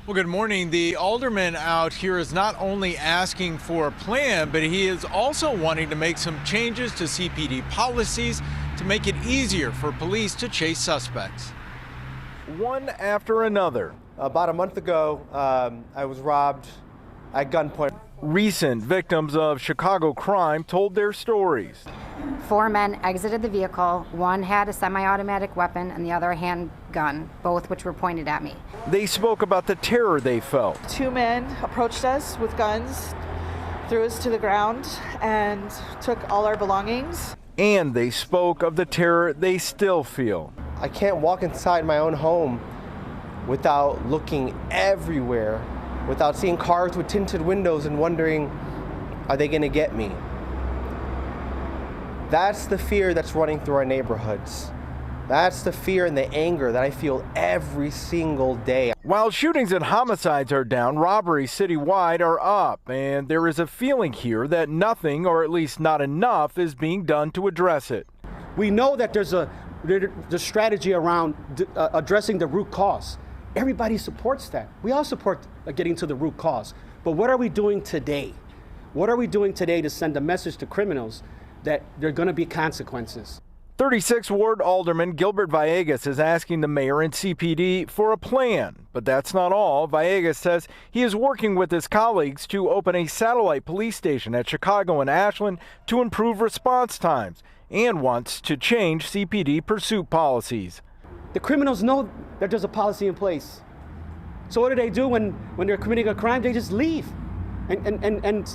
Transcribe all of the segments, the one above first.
Well, good morning. The alderman out here is not only asking for a plan, but he is also wanting to make some changes to CPD policies to make it easier for police to chase suspects. One after another. About a month ago, I was robbed at gunpoint. Recent victims of Chicago crime told their stories. 4 men exited the vehicle. One had a semi-automatic weapon and the other a handgun, both which were pointed at me. They spoke about the terror they felt. 2 men approached us with guns, threw us to the ground, and took all our belongings. And they spoke of the terror they still feel. I can't walk inside my own home without looking everywhere, without seeing cars with tinted windows and wondering, are they going to get me? That's the fear that's running through our neighborhoods. That's the fear and the anger that I feel every single day. While shootings and homicides are down, robberies citywide are up, and there is a feeling here that nothing, or at least not enough, is being done to address it. We know that there's a strategy around addressing the root cause. Everybody supports that. We all support getting to the root cause. But what are we doing today? What are we doing today to send a message to criminals that there are going to be consequences? 36th Ward Alderman Gilbert Villegas is asking the mayor and CPD for a plan. But that's not all. Villegas says he is working with his colleagues to open a satellite police station at Chicago and Ashland to improve response times and wants to change CPD pursuit policies. The criminals know that there's a policy in place. So what do? When they're committing a crime? They just leave. And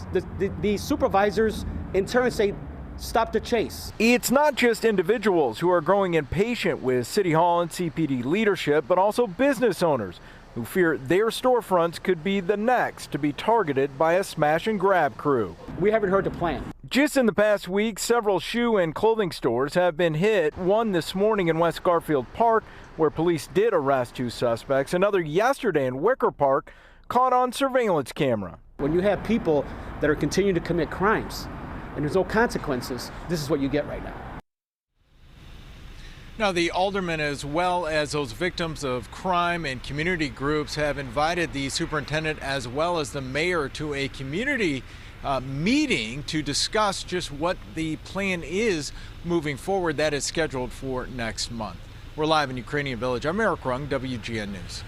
the supervisors in turn say, stop the chase. It's not just individuals who are growing impatient with City Hall and CPD leadership, but also business owners who fear their storefronts could be the next to be targeted by a smash and grab crew. We haven't heard the plan. Just in the past week, several shoe and clothing stores have been hit. One this morning in West Garfield Park, where police did arrest 2 suspects. Another yesterday in Wicker Park, caught on surveillance camera. When you have people that are continuing to commit crimes and there's no consequences, this is what you get right now. Now, the alderman, as well as those victims of crime and community groups, have invited the superintendent as well as the mayor to a community meeting to discuss just what the plan is moving forward. That is scheduled for next month. We're live in Ukrainian Village. I'm Eric Rung, WGN News.